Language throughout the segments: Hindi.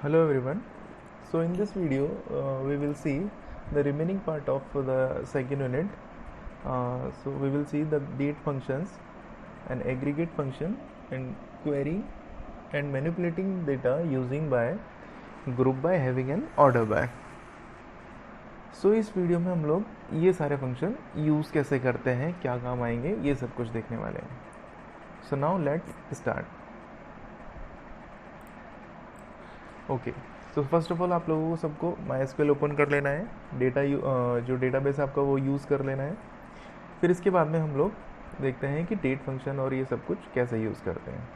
Hello everyone. So in this video we will see the remaining part of the second unit. So we will see the date functions, an aggregate function, and querying and manipulating data using by, group by, having an order by. So इस वीडियो में हम लोग ये सारे फंक्शन यूज़ कैसे करते हैं, क्या काम आएंगे, ये सब कुछ देखने वाले हैं. So now let's start. Okay, तो फर्स्ट ऑफ ऑल आप लोगों को सबको MySQL ओपन कर लेना है, डेटा जो डेटाबेस आपका वो यूज़ कर लेना है. फिर इसके बाद में हम लोग देखते हैं कि डेट फंक्शन और ये सब कुछ कैसे यूज़ करते हैं.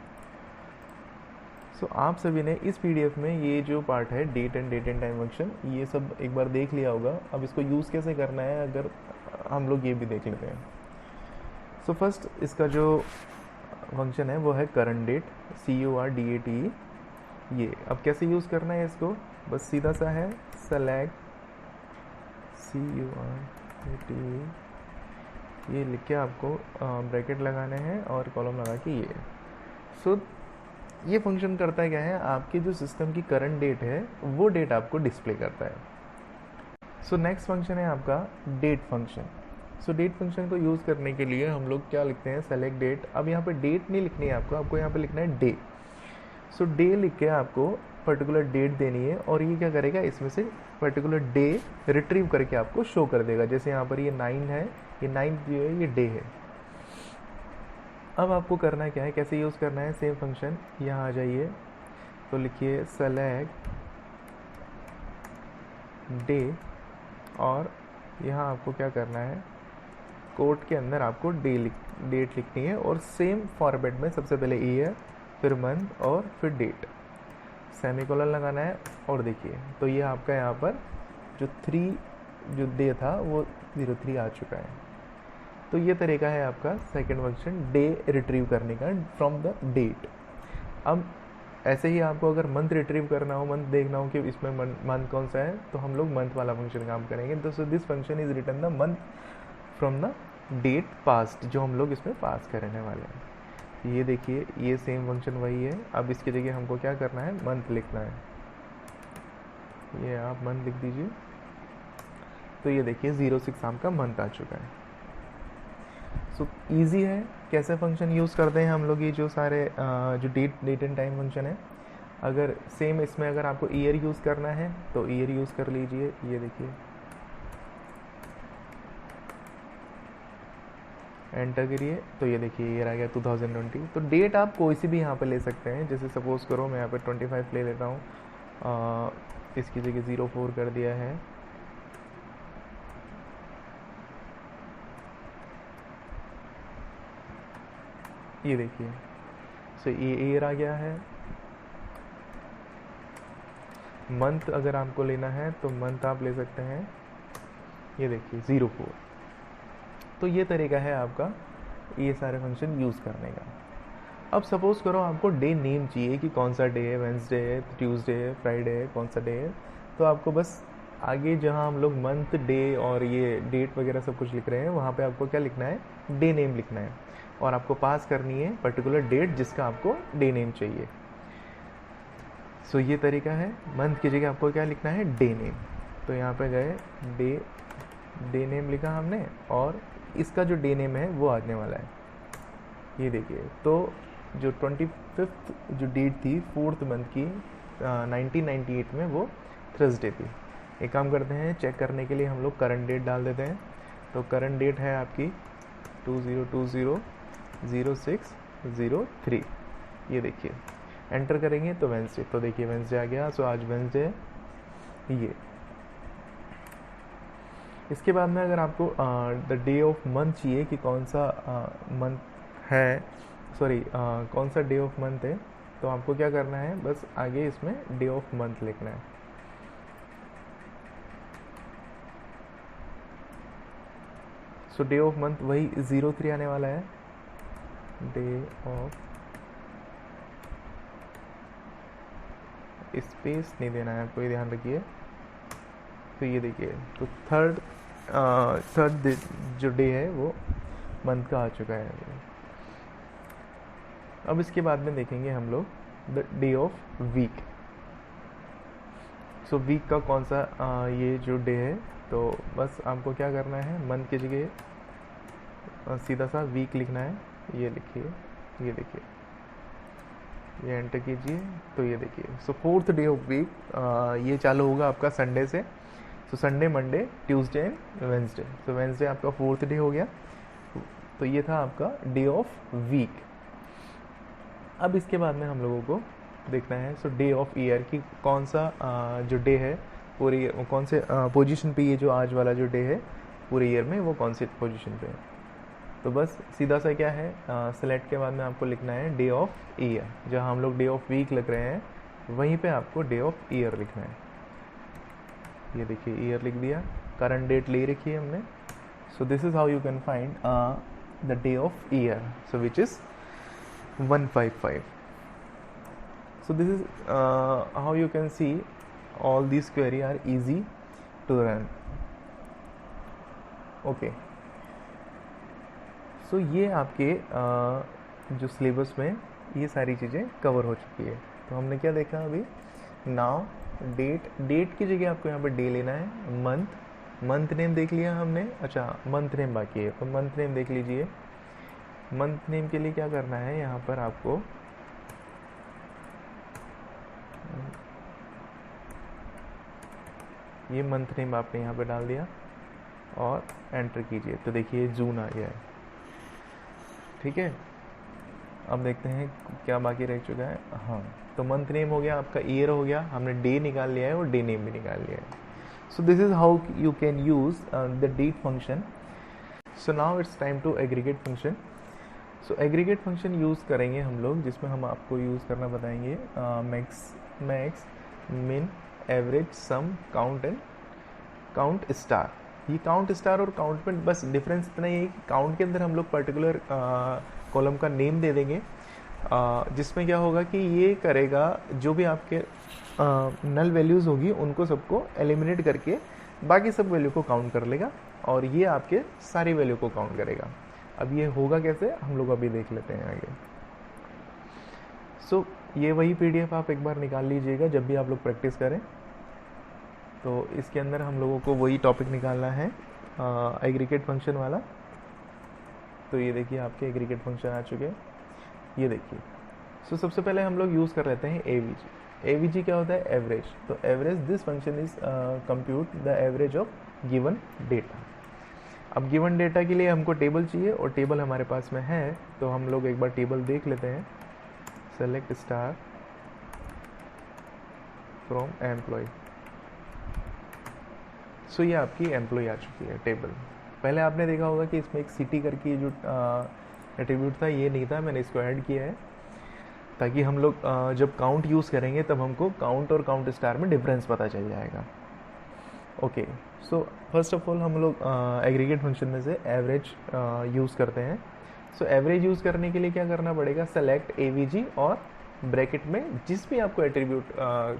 सो आप सभी ने इस PDF में ये जो पार्ट है डेट एंड टाइम फंक्शन, ये सब एक बार देख लिया होगा. अब इसको यूज़ कैसे करना है अगर हम लोग ये भी देख लेते हैं. सो फर्स्ट इसका जो फंक्शन है वो है करंट डेट, CURDATE. ये अब कैसे यूज़ करना है इसको, बस सीधा सा है सेलेक्ट CURDATE, ये लिख के आपको ब्रैकेट लगाने हैं और कॉलम लगा के ये. सो ये फंक्शन करता क्या है, आपके जो सिस्टम की करंट डेट है वो डेट आपको डिस्प्ले करता है. सो नेक्स्ट फंक्शन है आपका डेट फंक्शन. सो डेट फंक्शन को यूज़ करने के लिए हम लोग क्या लिखते हैं, सेलेक्ट डेट. अब यहाँ पे डेट नहीं लिखनी है आपको यहाँ पे लिखना है डे. सो डे लिख के आपको पर्टिकुलर डेट देनी है और ये क्या करेगा, इसमें से पर्टिकुलर डे रिट्रीव करके आपको शो कर देगा. जैसे यहाँ पर ये 9 है, ये 9 जो है ये डे है. अब आपको करना क्या है, कैसे यूज़ करना है, सेम फंक्शन यहाँ आ जाइए तो लिखिए सेलेक्ट डे और यहाँ आपको क्या करना है, कोट के अंदर आपको डेट लिखनी है और सेम फॉर्मेट में सबसे पहले ईयर, फिर मंथ और फिर डेट, सेमीकोलन लगाना है. और देखिए तो ये आपका यहाँ पर जो डे था वो 03 आ चुका है. तो ये तरीका है आपका सेकंड फंक्शन डे रिट्रीव करने का फ्रॉम द डेट. अब ऐसे ही आपको अगर मंथ रिट्रीव करना हो, मंथ देखना हो कि इसमें मंथ कौन सा है, तो हम लोग मंथ वाला फंक्शन काम करेंगे. तो so this function is return the month from the date passed, जो हम लोग इसमें पास करने वाले हैं. ये देखिए ये सेम फंक्शन वही है. अब इसकी जगह हमको क्या करना है, मंथ लिखना है. ये आप मंथ लिख दीजिए. तो ये देखिए 06 आपका मंथ आ चुका है. सो इजी है. कैसे फंक्शन यूज़ करते हैं हम लोग, ये जो सारे जो डेट एंड टाइम फंक्शन है. अगर सेम इसमें अगर आपको ईयर यूज़ करना है तो ईयर यूज़ कर लीजिए. ये देखिए एंटर करिए तो ये देखिए ईयर आ गया 2020. तो डेट आप कोई सी भी यहाँ पे ले सकते हैं. जैसे सपोज़ करो मैं यहाँ पे 25 ले लेता हूँ, इसकी जगह 04 कर दिया है. ये देखिए सो ये ईयर आ गया है. मंथ अगर आपको लेना है तो मंथ आप ले सकते हैं. ये देखिए 04. तो ये तरीका है आपका ये सारे फंक्शन यूज़ करने का. अब सपोज़ करो आपको डे नेम चाहिए कि कौन सा डे है, वेंसडे है, ट्यूसडे है, फ्राइडे है, कौन सा डे है. तो आपको बस आगे जहाँ हम लोग मंथ, डे और ये डेट वगैरह सब कुछ लिख रहे हैं वहाँ पे आपको क्या लिखना है, डे नेम लिखना है. और आपको पास करनी है पर्टिकुलर डेट जिसका आपको डे नेम चाहिए. सो ये तरीका है. मंथ की जगह आपको क्या लिखना है, डे नेम. तो यहाँ पे गए डे नेम लिखा हमने और इसका जो डे नेम है वो आने वाला है. ये देखिए तो जो 25 जो डेट थी 4th मंथ की 1998 में वो थर्सडे थी. एक काम करते हैं, चेक करने के लिए हम लोग करंट डेट डाल देते हैं. तो करंट डेट है आपकी 2020-06-03. ये देखिए एंटर करेंगे तो वेंसडे. तो देखिए वेंसडे आ गया. सो आज वेंसडे है. ये इसके बाद में अगर आपको द डे ऑफ मंथ चाहिए कि कौन सा मंथ है, सॉरी कौन सा डे ऑफ मंथ है, तो आपको क्या करना है, बस आगे इसमें डे ऑफ मंथ लिखना है. सो डे ऑफ मंथ वही 03 आने वाला है. डे ऑफ, स्पेस नहीं देना है आपको, ये ध्यान रखिए. तो ये देखिए तो थर्ड जो डे है वो मंथ का आ चुका है. अब इसके बाद में देखेंगे हम लोग the day of week. So week का कौन सा ये जो डे है, तो बस आपको क्या करना है, मंथ की जगह सीधा सा वीक लिखना है। ये लिखिए, ये देखिए, ये एंटर कीजिए, तो ये देखिए। सो फोर्थ डे ऑफ वीक ये चालू होगा आपका संडे से। So Sunday, Monday, Tuesday and Wednesday. So Wednesday आपका फोर्थ डे हो गया। तो ये था आपका डे ऑफ वीक। अब इसके बाद में हम लोगों को देखना है सो डे ऑफ ईयर की कौन सा जो डे है पूरी कौन से पोजीशन पे, ये जो आज वाला जो डे है पूरे ईयर में वो कौन सी पोजीशन पे है। तो बस सीधा सा क्या है, सेलेक्ट के बाद में आपको लिखना है डे ऑफ ईयर। जहाँ हम लोग डे ऑफ वीक लिख रहे हैं वहीं पे आपको डे ऑफ ईयर लिखना है। ये देखिए, ईयर लिख दिया, करंट डेट ले रखी है हमने। सो this is how you can find the day of year, so which is 155. So this is how you can see all these query are easy to run. Okay. So ये आपके जो सिलेबस में ये सारी चीज़ें कवर हो चुकी है। तो हमने क्या देखा अभी, नाउ डेट की जगह आपको यहाँ पर डे लेना है, मंथ नेम देख लिया हमने। अच्छा, मंथ नेम बाकी है, तो मंथ नेम देख लीजिए। मंथ नेम के लिए क्या करना है, यहाँ पर आपको ये मंथ नेम आपने यहाँ पे डाल दिया और एंटर कीजिए, तो देखिए जून आ गया है। ठीक है, अब देखते हैं क्या बाकी रह चुका है। हाँ, तो मंथ नेम हो गया, आपका ईयर हो गया, हमने डे निकाल लिया है और डे नेम भी निकाल लिया है। So this is how you can use the date function. So now it's time to aggregate function. So aggregate function use करेंगे हम लोग, जिसमें हम आपको यूज़ करना बताएंगे max, min, average, sum, count and count star. ये काउंट स्टार और काउंट में बस डिफरेंस इतना ही है कि काउंट के अंदर हम लोग पर्टिकुलर कॉलम का नेम दे देंगे, जिसमें क्या होगा कि ये करेगा जो भी आपके नल वैल्यूज़ होगी उनको सबको एलिमिनेट करके बाकी सब वैल्यू को काउंट कर लेगा, और ये आपके सारी वैल्यू को काउंट करेगा। अब ये होगा कैसे, हम लोग अभी देख लेते हैं आगे। सो ये वही PDF आप एक बार निकाल लीजिएगा जब भी आप लोग प्रैक्टिस करें। तो इसके अंदर हम लोगों को वही टॉपिक निकालना है, एग्रीगेट फंक्शन वाला। तो ये देखिए आपके एग्रीगेट फंक्शन आ चुके हैं, ये देखिए। सो सबसे पहले हम लोग यूज़ कर लेते हैं AVG। AVG क्या होता है, एवरेज। तो average, this function is compute the average of given data. अब गिवन डेटा के लिए हमको टेबल चाहिए, और टेबल हमारे पास में है, तो हम लोग एक बार टेबल देख लेते हैं। Select star from employ. So ये आपकी एम्प्लॉय आ चुकी है टेबल। पहले आपने देखा होगा कि इसमें एक सिटी करके जो एट्रीब्यूट था ये नहीं था, मैंने इसको ऐड किया है ताकि हम लोग जब काउंट यूज़ करेंगे तब हमको काउंट और काउंट स्टार में डिफरेंस पता चल जाएगा। Okay, so first of all हम लोग एग्रीगेट फंक्शन में से एवरेज यूज़ करते हैं। सो एवरेज यूज़ करने के लिए क्या करना पड़ेगा, सेलेक्ट AVG और ब्रैकेट में जिस भी आपको एट्रीब्यूट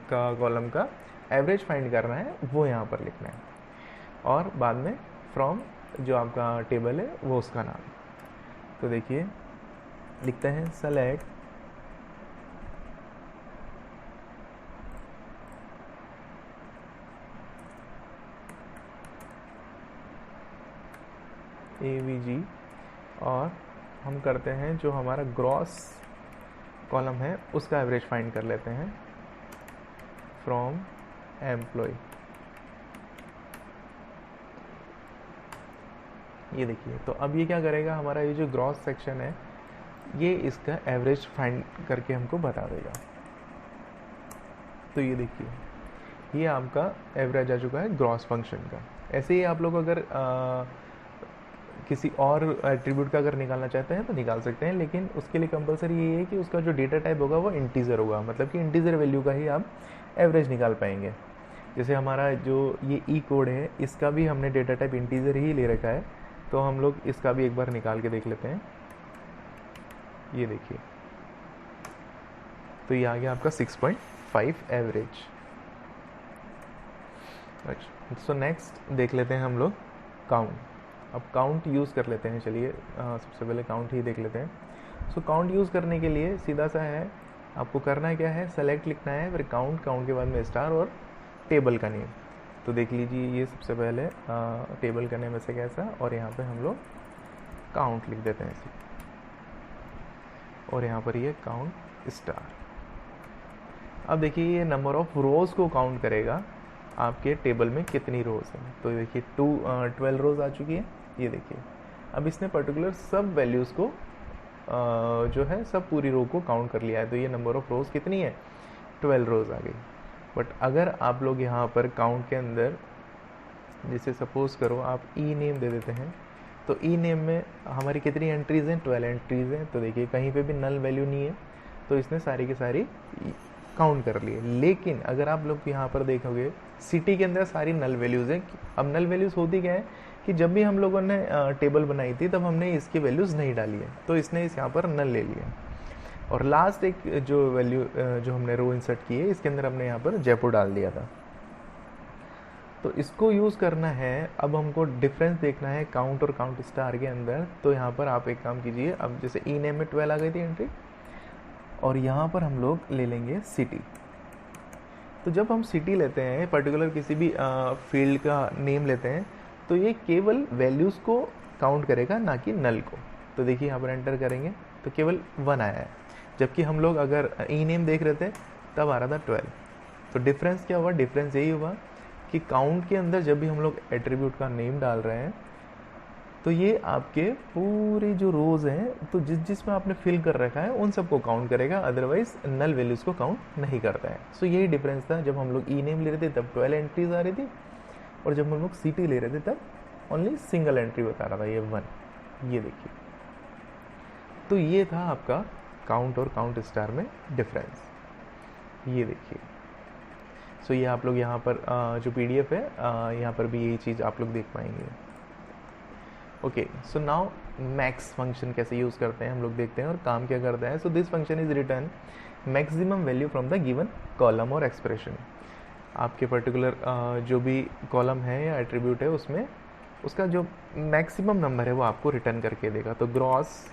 का कॉलम का एवरेज फाइंड करना है वो यहाँ पर लिखना है, और बाद में फ्रॉम जो आपका टेबल है वो उसका नाम। तो देखिए लिखते हैं सेलेक्ट AVG, और हम करते हैं जो हमारा ग्रॉस कॉलम है उसका एवरेज फाइंड कर लेते हैं फ्रॉम एम्प्लॉय। ये देखिए, तो अब ये क्या करेगा, हमारा ये जो ग्रॉस सेक्शन है ये इसका एवरेज फाइंड करके हमको बता देगा। तो ये देखिए, ये आपका एवरेज आ चुका है ग्रॉस फंक्शन का। ऐसे ही आप लोग अगर किसी और एट्रीब्यूट का अगर निकालना चाहते हैं तो निकाल सकते हैं, लेकिन उसके लिए कंपलसरी ये है कि उसका जो डेटा टाइप होगा वो इंटीजर होगा, मतलब कि इंटीजर वैल्यू का ही आप एवरेज निकाल पाएंगे। जैसे हमारा जो ये ई कोड है इसका भी हमने डेटा टाइप इंटीजर ही ले रखा है, तो हम लोग इसका भी एक बार निकाल के देख लेते हैं। ये देखिए, तो ये आ गया आपका 6.5 एवरेज। अच्छा, सो नेक्स्ट देख लेते हैं हम लोग काउंट। अब काउंट यूज़ कर लेते हैं, चलिए सबसे पहले काउंट ही देख लेते हैं। सो काउंट यूज़ करने के लिए सीधा सा है, आपको करना क्या है, सेलेक्ट लिखना है, फिर काउंट के बाद में स्टार और टेबल का नेम। तो देख लीजिए ये सबसे पहले टेबल का नेम ऐसे कैसा, और यहाँ पे हम लोग काउंट लिख देते हैं इसे, और यहाँ पर ये काउंट स्टार। अब देखिए ये नंबर ऑफ रोज को काउंट करेगा आपके टेबल में कितनी रोज है। तो देखिए 12 रोज आ चुकी है, ये देखिए। अब इसने पर्टिकुलर सब वैल्यूज़ को जो है सब पूरी रो को काउंट कर लिया है। तो ये नंबर ऑफ रोज कितनी है, 12 रोज आ गई। बट अगर आप लोग यहाँ पर काउंट के अंदर जैसे सपोज करो आप ई नेम दे देते हैं, तो ई नेम में हमारी कितनी एंट्रीज़ हैं, 12 एंट्रीज़ हैं। तो देखिए कहीं पे भी नल वैल्यू नहीं है, तो इसने सारी की सारी काउंट कर लिए। लेकिन अगर आप लोग यहाँ पर देखोगे सिटी के अंदर सारी नल वैल्यूज़ हैं। अब नल वैल्यूज़ होती क्या है कि जब भी हम लोगों ने टेबल बनाई थी तब हमने इसकी वैल्यूज़ नहीं डाली है, तो इसने इस यहाँ पर नल ले लिया। और लास्ट एक जो वैल्यू जो हमने रो इंसर्ट की है, इसके अंदर हमने यहाँ पर जयपुर डाल दिया था। तो इसको यूज़ करना है। अब हमको डिफरेंस देखना है काउंट और काउंट स्टार के अंदर। तो यहाँ पर आप एक काम कीजिए, अब जैसे ई नेम में 12 आ गई थी एंट्री, और यहाँ पर हम लोग ले लेंगे सिटी। तो जब हम सिटी लेते हैं, पर्टिकुलर किसी भी फील्ड का नेम लेते हैं, तो ये केवल वैल्यूज़ को काउंट करेगा, ना कि नल को। तो देखिए यहाँ पर एंटर करेंगे तो केवल 1 आया है, जबकि हम लोग अगर ई नेम देख रहे थे तब आ रहा था 12। तो डिफरेंस क्या हुआ, डिफरेंस यही हुआ कि काउंट के अंदर जब भी हम लोग एट्रीब्यूट का नेम डाल रहे हैं, तो ये आपके पूरी जो रोज़ हैं, तो जिसमें आपने फिल कर रखा है उन सबको काउंट करेगा, अदरवाइज नल वैल्यूज़ को काउंट नहीं करता है। सो यही डिफरेंस था। जब हम लोग ई नेम ले रहे थे तब 12 एंट्रीज आ रही थी, और जब हम लोग सिटी ले रहे थे तब ओनली सिंगल एंट्री बता रहा था, ये 1। ये देखिए, तो ये था आपका काउंट और काउंट स्टार में डिफरेंस। ये देखिए। सो ये आप लोग यहाँ पर जो PDF है यहाँ पर भी यही चीज़ आप लोग देख पाएंगे। Okay, so now max function कैसे यूज़ करते हैं हम लोग देखते हैं, और काम क्या करता है। So this function is return maximum value from the given column और एक्सप्रेशन। आपके पर्टिकुलर जो भी कॉलम है या एट्रीब्यूट है, उसमें उसका जो मैक्सिमम नंबर है वो आपको रिटर्न करके देगा। तो ग्रॉस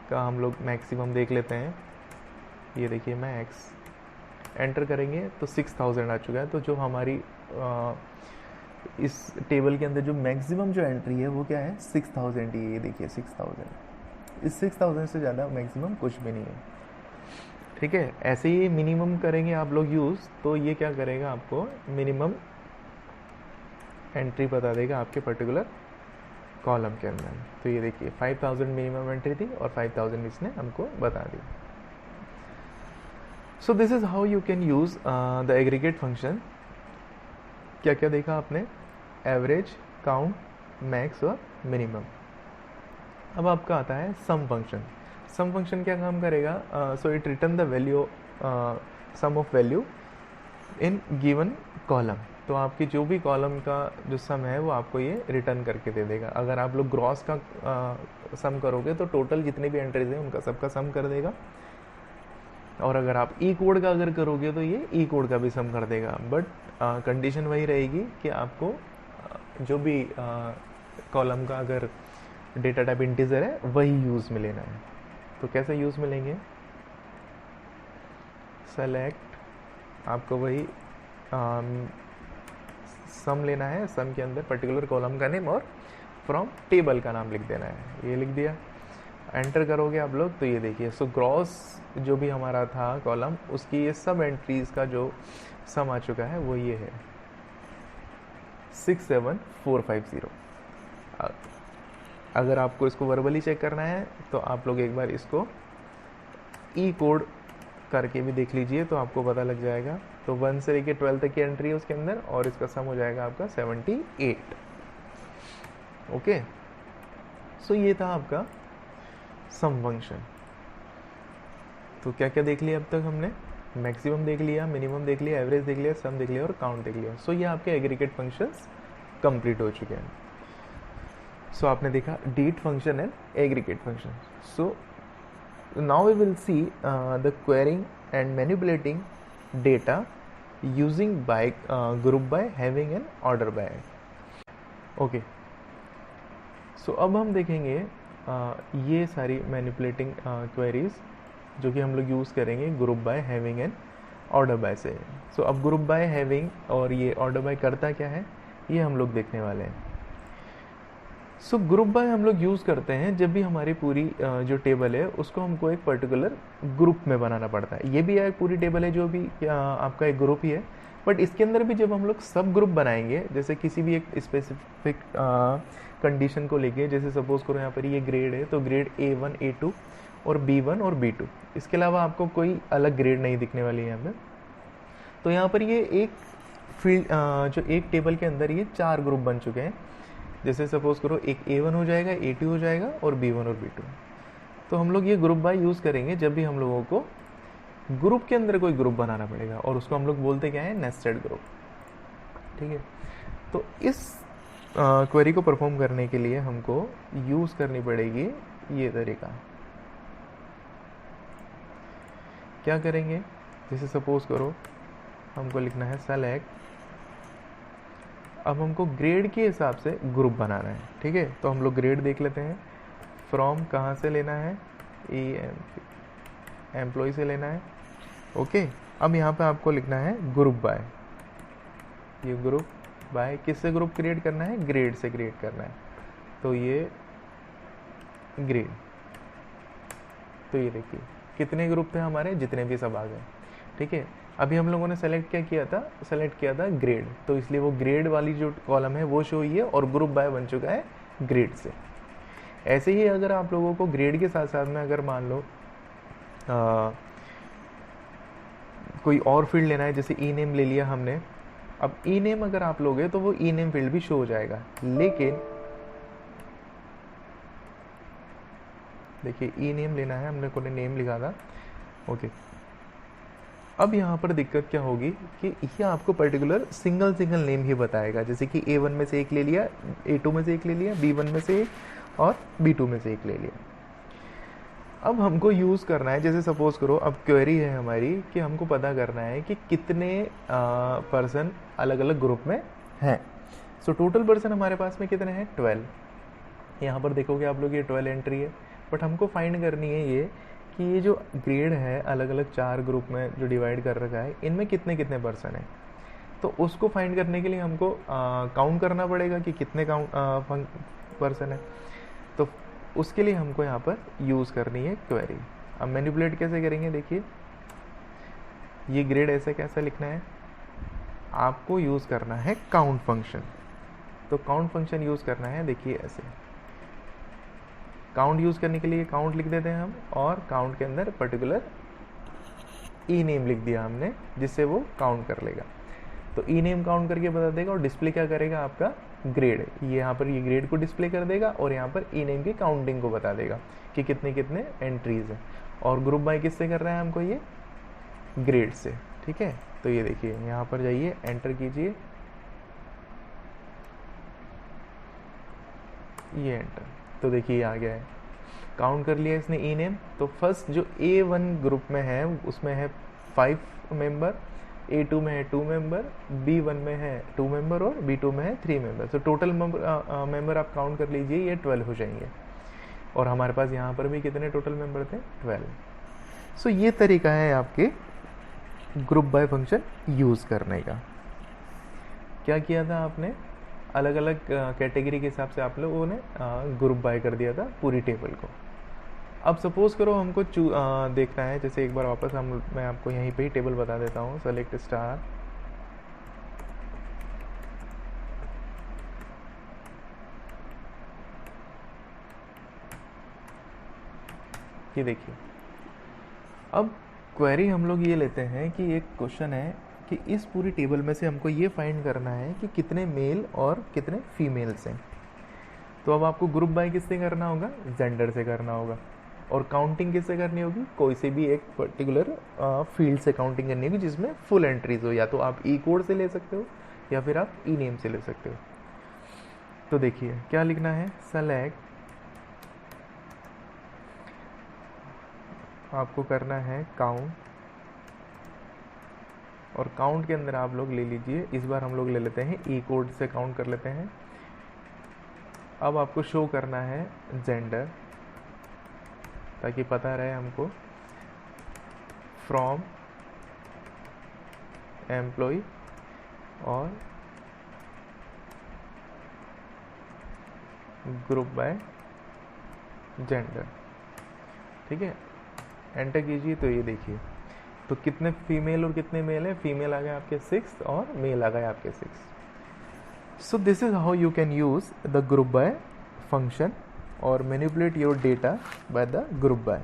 का हम लोग मैक्सिमम देख लेते हैं। ये देखिए मैक्स एंटर करेंगे तो 6000 आ चुका है। तो जो हमारी इस टेबल के अंदर जो मैक्सिमम जो एंट्री है वो क्या है, 6000 ही है। ये देखिए 6000, इस 6000 से ज़्यादा मैक्सिमम कुछ भी नहीं है। ठीक है, ऐसे ही मिनिमम करेंगे आप लोग यूज़, तो ये क्या करेगा, आपको मिनिमम एंट्री बता देगा आपके पर्टिकुलर कॉलम के अंदर। तो ये देखिए 5000 मिनिमम एंट्री थी और 5000 इसने हमको बता दी। So this is how you can use the aggregate function. क्या क्या देखा आपने, एवरेज, काउंट, मैक्स और मिनिमम। अब आपका आता है सम फंक्शन। सम फंक्शन क्या काम करेगा, so it return the value sum of value in given column. तो आपकी जो भी कॉलम का जो सम है वो आपको ये रिटर्न करके दे देगा। अगर आप लोग ग्रॉस का सम करोगे तो टोटल जितने भी एंट्रीज हैं उनका सबका सम कर देगा, और अगर आप ई कोड का अगर करोगे तो ये ई कोड का भी सम कर देगा। बट कंडीशन वही रहेगी कि आपको जो भी कॉलम का अगर डेटा टाइप इंटीजर है वही यूज़ में लेना है। तो कैसे यूज़ में लेंगे, सेलेक्ट, आपको वही सम लेना है, सम के अंदर पर्टिकुलर कॉलम का नेम और फ्रॉम टेबल का नाम लिख देना है। ये लिख दिया, एंटर करोगे आप लोग तो ये देखिए, सो ग्रॉस जो भी हमारा था कॉलम, उसकी ये सब एंट्रीज का जो सम आ चुका है वो ये है 67450। अगर आपको इसको वर्बली चेक करना है तो आप लोग एक बार इसको ई कोड करके भी देख लीजिए, तो आपको पता लग जाएगा। तो 1 से लेके 12 तक की एंट्री है उसके अंदर, और इसका सम हो जाएगा आपका 78। ओके, सो ये था आपका सम फंक्शन। तो क्या क्या देख लिया अब तक हमने, मैक्सिमम देख लिया, मिनिमम देख लिया, एवरेज देख लिया, सम देख लिया और काउंट देख लिया। सो ये आपके एग्रीगेट फंक्शंस कंप्लीट हो चुके हैं। सो आपने देखा date function and aggregate function. So now we will see the querying and manipulating data using by group by having an order by। Okay, so अब हम देखेंगे ये सारी मैनिपुलेटिंग क्वेरीज जो कि हम लोग यूज़ करेंगे group by having and order bye से। सो अब ग्रुप बाय हैविंग और ये ऑर्डर बाय करता क्या है, ये हम लोग देखने वाले हैं। सो ग्रुप बाय हम लोग यूज़ करते हैं जब भी हमारी पूरी जो टेबल है उसको हमको एक पर्टिकुलर ग्रुप में बनाना पड़ता है। ये भी एक पूरी टेबल है जो भी आपका एक ग्रुप ही है, बट इसके अंदर भी जब हम लोग सब ग्रुप बनाएंगे, जैसे किसी भी एक स्पेसिफिक कंडीशन को लेके, जैसे सपोज करो यहाँ पर ये ग्रेड है तो ग्रेड A1 A2 और B1 और B2, इसके अलावा आपको कोई अलग ग्रेड नहीं दिखने वाली है यहाँ पर। तो यहाँ पर ये एक फील्ड जो एक टेबल के अंदर ये 4 ग्रुप बन चुके हैं। जैसे सपोज करो एक A1 हो जाएगा, A2 हो जाएगा और B1 और B2। तो हम लोग ये ग्रुप बाय यूज़ करेंगे जब भी हम लोगों को ग्रुप के अंदर कोई ग्रुप बनाना पड़ेगा, और उसको हम लोग बोलते क्या है, नेस्टेड ग्रुप। ठीक है, तो इस क्वेरी को परफॉर्म करने के लिए हमको यूज़ करनी पड़ेगी ये तरीका। क्या करेंगे, जैसे सपोज करो हमको लिखना है सेलेक्ट, अब हमको ग्रेड के हिसाब से ग्रुप बनाना है। ठीक है, तो हम लोग ग्रेड देख लेते हैं। फ्रॉम कहाँ से लेना है, एम्प्लॉय से लेना है। ओके, अब यहाँ पे आपको लिखना है ग्रुप बाय। ये ग्रुप बाय किससे ग्रुप क्रिएट करना है, ग्रेड से क्रिएट करना है। तो ये ग्रेड, तो ये देखिए कितने ग्रुप थे हमारे, जितने भी सब आ गए। ठीक है, अभी हम लोगों ने सेलेक्ट क्या किया था, सेलेक्ट किया था ग्रेड, तो इसलिए वो ग्रेड वाली जो कॉलम है वो शो हुई है और ग्रुप बाय बन चुका है ग्रेड से। ऐसे ही अगर आप लोगों को ग्रेड के साथ साथ में अगर मान लो कोई और फील्ड लेना है, जैसे ई नेम ले लिया हमने। अब ई नेम अगर आप लोगे तो वो ई नेम फील्ड भी शो हो जाएगा, लेकिन देखिए ई नेम लेना है, हमने कोई नेम लिखा था। ओके, अब यहाँ पर दिक्कत क्या होगी कि ये आपको पर्टिकुलर सिंगल नेम ही बताएगा, जैसे कि A1 में से एक ले लिया, A2 में से एक ले लिया, B1 में से एक और B2 में से एक ले लिया। अब हमको यूज़ करना है, जैसे सपोज करो अब क्वेरी है हमारी कि हमको पता करना है कि कितने पर्सन अलग अलग ग्रुप में हैं। सो टोटल पर्सन हमारे पास में कितने हैं, 12। यहाँ पर देखोगे आप लोग ये 12 एंट्री है, बट हमको फाइंड करनी है ये कि ये जो ग्रेड है अलग अलग 4 ग्रुप में जो डिवाइड कर रखा है, इनमें कितने कितने पर्सन हैं। तो उसको फाइंड करने के लिए हमको काउंट करना पड़ेगा कि कितने पर्सन है। तो उसके लिए हमको यहाँ पर यूज़ करनी है क्वेरी। अब मैनिपुलेट कैसे करेंगे, देखिए ये ग्रेड ऐसे कैसे लिखना है, आपको यूज़ करना है काउंट फंक्शन। तो काउंट फंक्शन यूज़ करना है, देखिए ऐसे काउंट यूज़ करने के लिए काउंट लिख देते हैं हम, और काउंट के अंदर पर्टिकुलर ई नेम लिख दिया हमने, जिससे वो काउंट कर लेगा। तो ई नेम काउंट करके बता देगा, और डिस्प्ले क्या करेगा, आपका ग्रेड। ये यहाँ पर ये ग्रेड को डिस्प्ले कर देगा, और यहाँ पर ई नेम की काउंटिंग को बता देगा कि कितने कितने एंट्रीज हैं। और ग्रुप बाय किससे कर रहा है हमको, ये ग्रेड से। ठीक है, तो ये देखिए यहाँ पर जाइए, एंटर कीजिए, ये एंटर, तो देखिए आ गया है, काउंट कर लिया इसने ई नेम। तो फर्स्ट जो A1 ग्रुप में है उसमें है 5 मेंबर, A2 में है 2 मेंबर, B1 में है 2 मेंबर और B2 में है 3 मेंबर। तो टोटल मेंबर आप काउंट कर लीजिए, ये 12 हो जाएंगे। और हमारे पास यहाँ पर भी कितने टोटल मेंबर थे, 12। सो ये तरीका है आपके ग्रुप बाय फंक्शन यूज़ करने का। क्या किया था आपने, अलग अलग कैटेगरी के हिसाब से आप लोगों ने ग्रुप बाय कर दिया था पूरी टेबल को। अब सपोज करो हमको देखना है, जैसे एक बार वापस मैं आपको यहीं पे ही टेबल बता देता हूँ। सेलेक्ट स्टार, ये देखिए अब क्वेरी हम लोग ये लेते हैं कि एक क्वेश्चन है कि इस पूरी टेबल में से हमको ये फाइंड करना है कि कितने मेल और कितने फीमेल्स हैं। तो अब आपको ग्रुप बाय किससे करना होगा, जेंडर से करना होगा। और काउंटिंग किससे करनी होगी, कोई से भी एक पर्टिकुलर फील्ड से काउंटिंग करनी होगी जिसमें फुल एंट्रीज हो, या तो आप ई कोड से ले सकते हो या फिर आप ई नेम से ले सकते हो। तो देखिए क्या लिखना है, सेलेक्ट, आपको करना है काउंट, और काउंट के अंदर आप लोग ले लीजिए, इस बार हम लोग ले लेते हैं ई कोड से काउंट कर लेते हैं। अब आपको शो करना है जेंडर, ताकि पता रहे हमको। फ्रॉम एम्प्लॉय और ग्रुप बाय जेंडर। ठीक है, एंटर कीजिए तो ये देखिए, तो कितने फीमेल और कितने मेल है, फीमेल आ गए आपके 6 और मेल आ गए आपके 6। So this is how you can use the group by function और manipulate your data by the group by.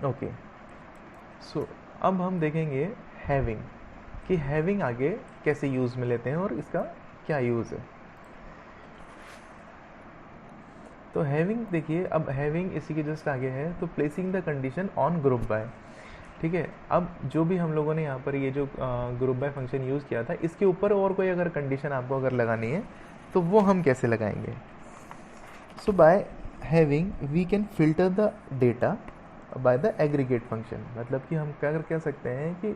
Okay, so अब हम देखेंगे हैविंग, कि हैविंग आगे कैसे यूज में लेते हैं और इसका क्या यूज है। तो हैविंग देखिए, अब हैविंग इसी के जस्ट आगे है, तो placing the condition on group by. ठीक है, अब जो भी हम लोगों ने यहाँ पर ये जो ग्रुप बाय फंक्शन यूज़ किया था, इसके ऊपर और कोई अगर कंडीशन आपको अगर लगानी है तो वो हम कैसे लगाएंगे। So by having we can filter the data by the aggregate function. मतलब कि हम क्या कह सकते हैं कि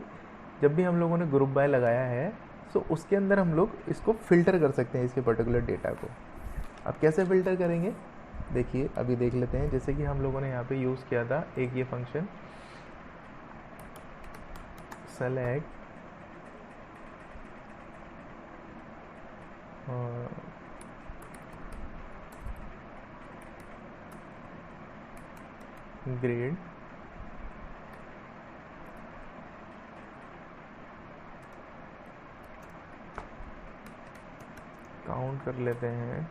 जब भी हम लोगों ने ग्रुप बाय लगाया है, तो उसके अंदर हम लोग इसको फिल्टर कर सकते हैं, इसके पर्टिकुलर डेटा को। अब कैसे फिल्टर करेंगे, देखिए अभी देख लेते हैं। जैसे कि हम लोगों ने यहाँ पे यूज़ किया था एक ये फंक्शन सेलेक्ट ग्रेड काउंट कर लेते हैं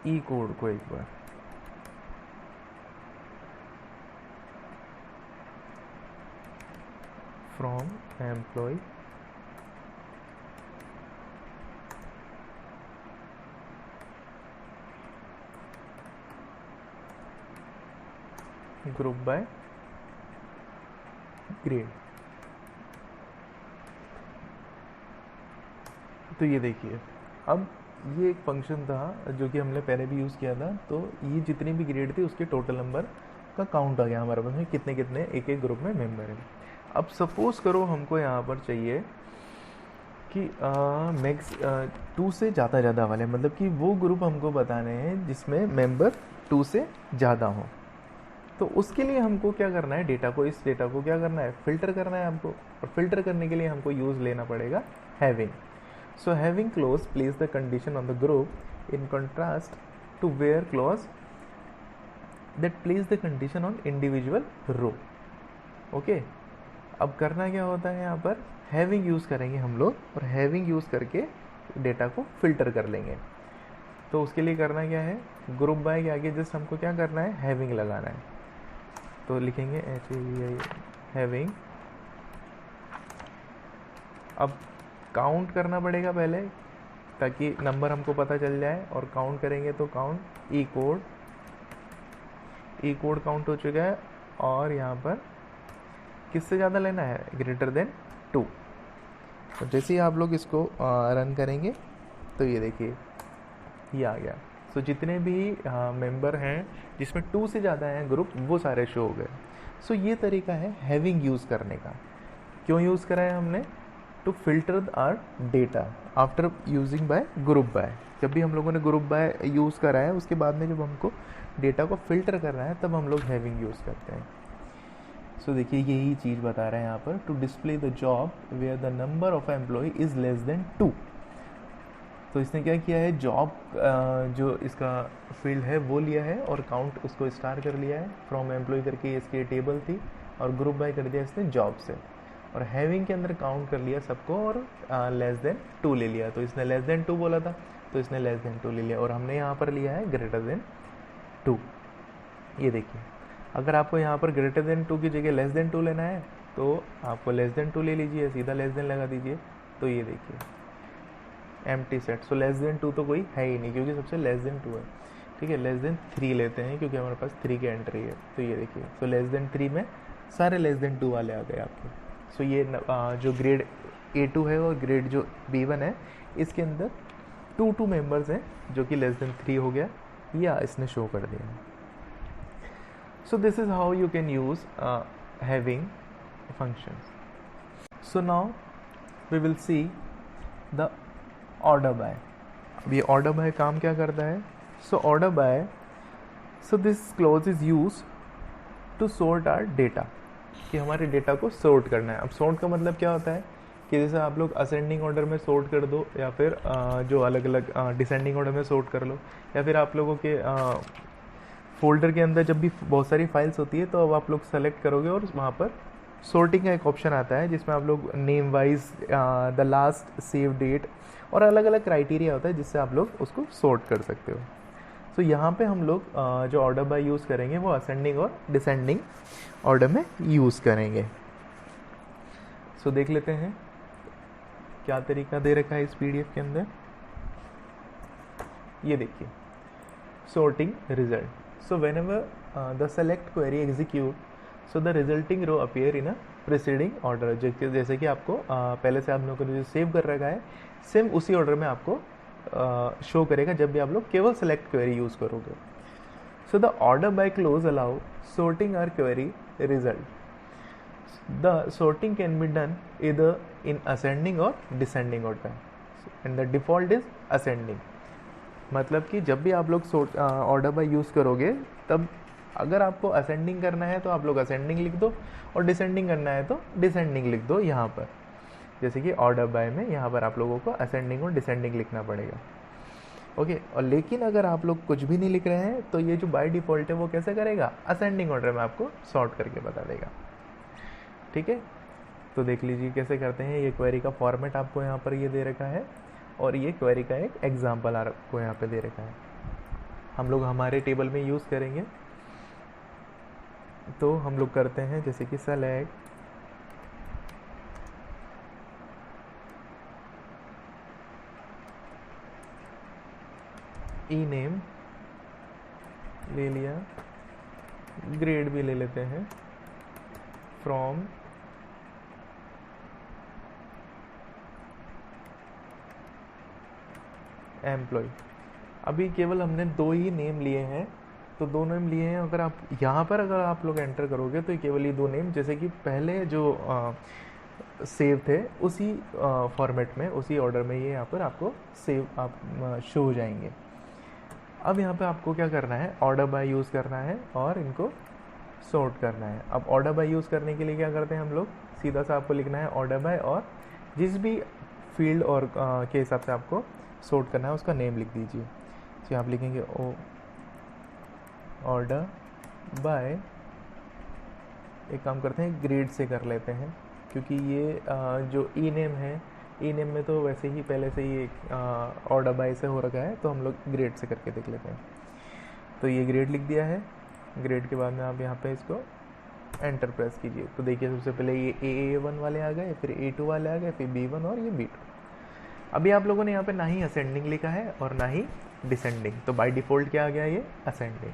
ई कोड को एक बार। From employ group by grade. तो ये देखिए, अब ये एक फंक्शन था जो कि हमने पहले भी यूज़ किया था। तो ये जितनी भी ग्रेड थी उसके टोटल नंबर का काउंट आ गया हमारे पास में, कितने कितने एक एक ग्रुप में मेंबर हैं। अब सपोज़ करो हमको यहाँ पर चाहिए कि मैक्स 2 से ज़्यादा वाले, मतलब कि वो ग्रुप हमको बताने हैं जिसमें मेंबर 2 से ज़्यादा हो। तो उसके लिए हमको क्या करना है, डेटा को, इस डेटा को क्या करना है, फ़िल्टर करना है हमको। और फिल्टर करने के लिए हमको यूज़ लेना पड़ेगा having. So having clause place the condition on the group in contrast to where clause that place the condition on individual row. Okay, अब करना क्या होता है, यहाँ पर having यूज़ करेंगे हम लोग, और having यूज़ करके डेटा को फिल्टर कर लेंगे। तो उसके लिए करना क्या है, ग्रुप बाय के आगे जस्ट हमको क्या करना है, हैविंग लगाना है। तो लिखेंगे हैविंग। अब काउंट करना पड़ेगा पहले, ताकि नंबर हमको पता चल जाए। और काउंट करेंगे तो काउंट ई कोड काउंट हो चुका है। और यहाँ पर किससे ज़्यादा लेना है, ग्रेटर देन 2। तो जैसे ही आप लोग इसको रन करेंगे तो ये देखिए ये आ गया। सो जितने भी मेंबर हैं जिसमें 2 से ज़्यादा हैं ग्रुप, वो सारे शो हो गए। सो ये तरीका है हैविंग यूज़ करने का। क्यों यूज़ करा है हमने, to filter our data after using by group by. जब भी हम लोगों ने ग्रुप बाय यूज़ करा है, उसके बाद में जब हमको डेटा को फिल्टर करना है, तब हम लोग हैविंग यूज़ करते हैं। सो देखिए यही चीज़ बता रहे हैं यहाँ पर, to display the job where the number of employ is less than 2। तो इसने क्या किया है, जॉब जो इसका फील्ड है वो लिया है और काउंट उसको स्टार कर लिया है। फ्रॉम एम्प्लॉय करके इसकी टेबल थी, और ग्रुप बाय कर दिया इसने जॉब से। और हैविंग के अंदर काउंट कर लिया सबको, और लेस देन 2 ले लिया। तो इसने लेस देन 2 बोला था, तो इसने लेस देन 2 ले लिया। और हमने यहाँ पर लिया है ग्रेटर देन 2। ये देखिए, अगर आपको यहाँ पर ग्रेटर देन 2 की जगह लेस देन 2 लेना है, तो आपको लेस देन 2 ले लीजिए, सीधा लेस देन लगा दीजिए। तो ये देखिए empty set. So less than 2 तो कोई है ही नहीं, क्योंकि सबसे लेस देन 2 है। ठीक है, लेस देन 3 लेते हैं, क्योंकि हमारे पास 3 की एंट्री है। तो ये देखिए, सो लेस देन 3 में सारे लेस देन 2 वाले आ गए आपके। सो ये जो ग्रेड A2 है और ग्रेड जो B1 है, इसके अंदर 2 मेंबर्स हैं, जो कि लेस देन 3 हो गया, या इसने शो कर दिया। So this is how you can use having functions. So now we will see the order by. अब ये ऑर्डर बाय काम क्या करता है, so order by, so this clause is use to sort our data. कि हमारे डेटा को सॉर्ट करना है। अब सॉर्ट का मतलब क्या होता है कि जैसे आप लोग असेंडिंग ऑर्डर में सॉर्ट कर दो, या फिर जो अलग अलग डिसेंडिंग ऑर्डर में सॉर्ट कर लो, या फिर आप लोगों के फोल्डर के अंदर जब भी बहुत सारी फाइल्स होती है तो अब आप लोग सेलेक्ट करोगे और वहाँ पर सॉर्टिंग का एक ऑप्शन आता है जिसमें आप लोग name wise, the last save date और अलग अलग क्राइटेरिया होता है जिससे आप लोग उसको सॉर्ट कर सकते हो। तो यहाँ पे हम लोग जो ऑर्डर बाय यूज़ करेंगे वो असेंडिंग और डिसेंडिंग ऑर्डर में यूज़ करेंगे। सो देख लेते हैं क्या तरीका दे रखा है इस पीडीएफ के अंदर। ये देखिए, sorting result. So whenever the select query execute, so the resulting row appear in a preceding order. जैसे कि आपको पहले से आप लोगों ने जो सेव कर रखा है सेम उसी ऑर्डर में आपको शो करेगा जब भी आप लोग केवल select query यूज़ करोगे। So the order by clause allow sorting our query result. The sorting can be done either in ascending or descending order, and the default is ascending. मतलब कि जब भी आप लोग ऑर्डर बाय यूज़ करोगे तब अगर आपको असेंडिंग करना है तो आप लोग असेंडिंग लिख दो, और डिसेंडिंग करना है तो डिसेंडिंग लिख दो यहाँ पर। जैसे कि ऑर्डर बाय में यहाँ पर आप लोगों को असेंडिंग और डिसेंडिंग लिखना पड़ेगा। ओके, और लेकिन अगर आप लोग कुछ भी नहीं लिख रहे हैं तो ये जो बाय डिफ़ॉल्ट है वो कैसे करेगा, असेंडिंग ऑर्डर में आपको सॉर्ट करके बता देगा। ठीक है, तो देख लीजिए कैसे करते हैं। ये क्वेरी का फॉर्मेट आपको यहाँ पर ये दे रखा है, और ये क्वेरी का एक एग्जाम्पल आपको यहाँ पे दे रखा है। हम लोग हमारे टेबल में यूज़ करेंगे, तो हम लोग करते हैं जैसे कि सेलेक्ट ई नेम ले लिया, ग्रेड भी ले लेते हैं, फ्रॉम एम्प्लॉय। अभी केवल हमने दो ही नेम लिए हैं, तो दो नेम लिए हैं। अगर आप यहाँ पर अगर आप लोग एंटर करोगे तो केवल ये दो नेम जैसे कि पहले जो सेव थे उसी फॉर्मेट में, उसी ऑर्डर में ये यहाँ पर आपको सेव आप शो हो जाएंगे। अब यहाँ पे आपको क्या करना है, ऑर्डर बाय यूज़ करना है और इनको सॉर्ट करना है। अब ऑर्डर बाय यूज़ करने के लिए क्या करते हैं हम लोग, सीधा सा आपको लिखना है ऑर्डर बाय, और जिस भी फील्ड और के हिसाब से आपको सॉर्ट करना है उसका नेम लिख दीजिए। तो आप लिखेंगे ओ ऑर्डर बाय, एक काम करते हैं ग्रेड से कर लेते हैं, क्योंकि ये जो ई नेम है, ई नेम में तो वैसे ही पहले से ही ऑर्डर बाय से हो रखा है, तो हम लोग ग्रेड से करके देख लेते हैं। तो ये ग्रेड लिख दिया है। ग्रेड के बाद में आप यहाँ पे इसको एंटर प्रेस कीजिए। तो देखिए सबसे पहले ये A1 वाले आ गए, फिर A2 वाले आ गए, फिर B1 और ये B2। अभी आप लोगों ने यहाँ पे ना ही असेंडिंग लिखा है और ना ही डिसेंडिंग, तो बाय डिफ़ॉल्ट क्या आ गया, ये असेंडिंग।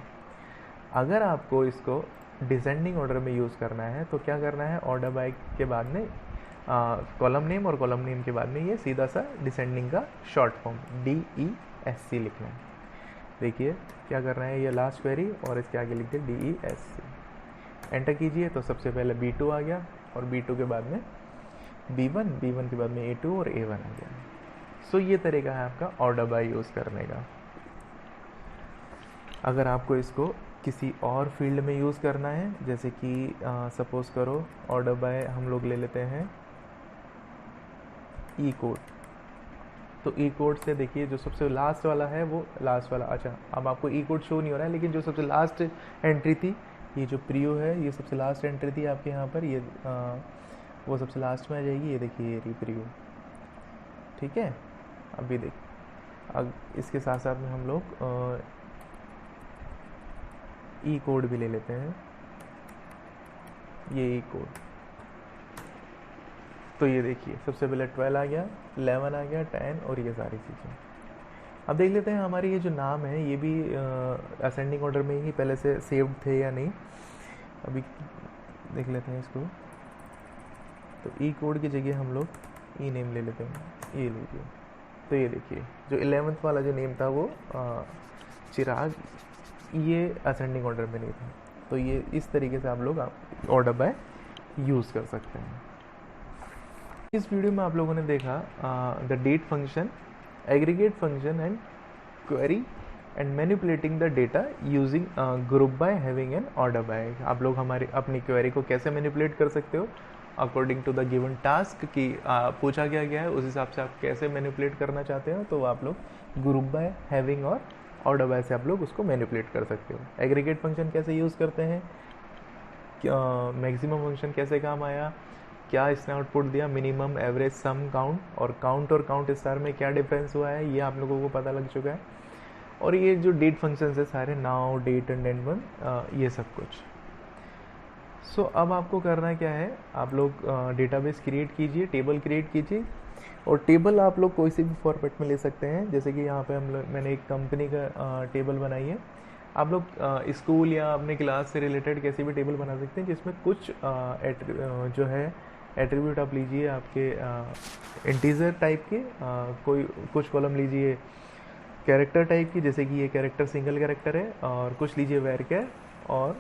अगर आपको इसको डिसेंडिंग ऑर्डर में यूज़ करना है तो क्या करना है, ऑर्डर बाय के बाद में कॉलम नेम, और कॉलम नेम के बाद में ये सीधा सा डिसेंडिंग का शॉर्ट फॉर्म DESC लिखना है। देखिए क्या करना है, ये लास्ट क्वेरी और इसके आगे लिख दिया DESC। एंटर कीजिए तो सबसे पहले B2 आ गया, और B2 के बाद में B1, B1 के बाद में A2 और A1 आ गया। सो ये तरीका है आपका ऑर्डर बाय यूज़ करने का। अगर आपको इसको किसी और फील्ड में यूज़ करना है, जैसे कि सपोज़ करो ऑर्डर बाय हम लोग ले लेते हैं ई कोड, तो ई कोड से देखिए जो सबसे लास्ट वाला है वो लास्ट वाला, अच्छा अब आपको ई कोड शो नहीं हो रहा है, लेकिन जो सबसे लास्ट एंट्री थी, ये जो प्रियो है, ये सबसे लास्ट एंट्री थी आपके यहाँ पर, ये वो सबसे लास्ट में आ जाएगी। ये देखिए ये प्रियो, ठीक है। अभी देख, अब इसके साथ साथ में हम लोग ई कोड भी ले लेते हैं, ये ई कोड। तो ये देखिए सबसे पहले 12 आ गया, 11 आ गया, 10 और ये सारी चीज़ें। अब देख लेते हैं हमारे ये जो नाम है ये भी असेंडिंग ऑर्डर में ही पहले से सेव्ड थे या नहीं। अभी देख लेते हैं इसको। तो ई कोड की जगह हम लोग ई नेम ले लेते हैं, ये लीजिए। तो ये देखिए जो 11th वाला जो नेम था वो चिराग, ये असेंडिंग ऑर्डर में नहीं था। तो ये इस तरीके से आप लोग ऑर्डर बाय यूज़ कर सकते हैं। इस वीडियो में आप लोगों ने देखा the date function, aggregate function and query and manipulating the data using group by having and order by. आप लोग हमारी अपनी क्वेरी को कैसे मैनिपुलेट कर सकते हो according to the given task कि पूछा गया है उस हिसाब से आप कैसे मैनिपुलेट करना चाहते हो, तो आप लोग ग्रुप बाय हैविंग और ऑर्डर बाय से आप लोग उसको मैनिपुलेट कर सकते हो। एग्रीगेट फंक्शन कैसे यूज़ करते हैं, मैक्सिमम फंक्शन कैसे काम आया, क्या इसने आउटपुट दिया, मिनिमम एवरेज सम काउंट, और काउंट स्टार में क्या डिफरेंस हुआ है ये आप लोगों को पता लग चुका है। और ये जो डेट फंक्शंस है सारे, now, date and and one, ये सब कुछ। सो अब आपको करना क्या है, आप लोग डेटाबेस क्रिएट कीजिए, टेबल क्रिएट कीजिए, और टेबल आप लोग कोई सी भी फॉर्मेट में ले सकते हैं। जैसे कि यहाँ पे मैंने एक कंपनी का टेबल बनाई है। आप लोग स्कूल या अपने क्लास से रिलेटेड कैसी भी टेबल बना सकते हैं जिसमें कुछ जो है एट्रीब्यूट आप लीजिए आपके इंटीजर टाइप के, कोई कुछ कॉलम लीजिए कैरेक्टर टाइप की, जैसे कि ये कैरेक्टर सिंगल कैरेक्टर है, और कुछ लीजिए वैरचर, और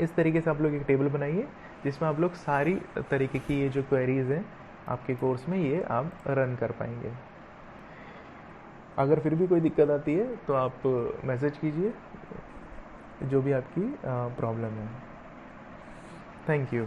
इस तरीके से आप लोग एक टेबल बनाइए जिसमें आप लोग सारी तरीके की ये जो क्वेरीज़ हैं आपके कोर्स में ये आप रन कर पाएंगे। अगर फिर भी कोई दिक्कत आती है तो आप मैसेज कीजिए, जो भी आपकी प्रॉब्लम है। Thank you.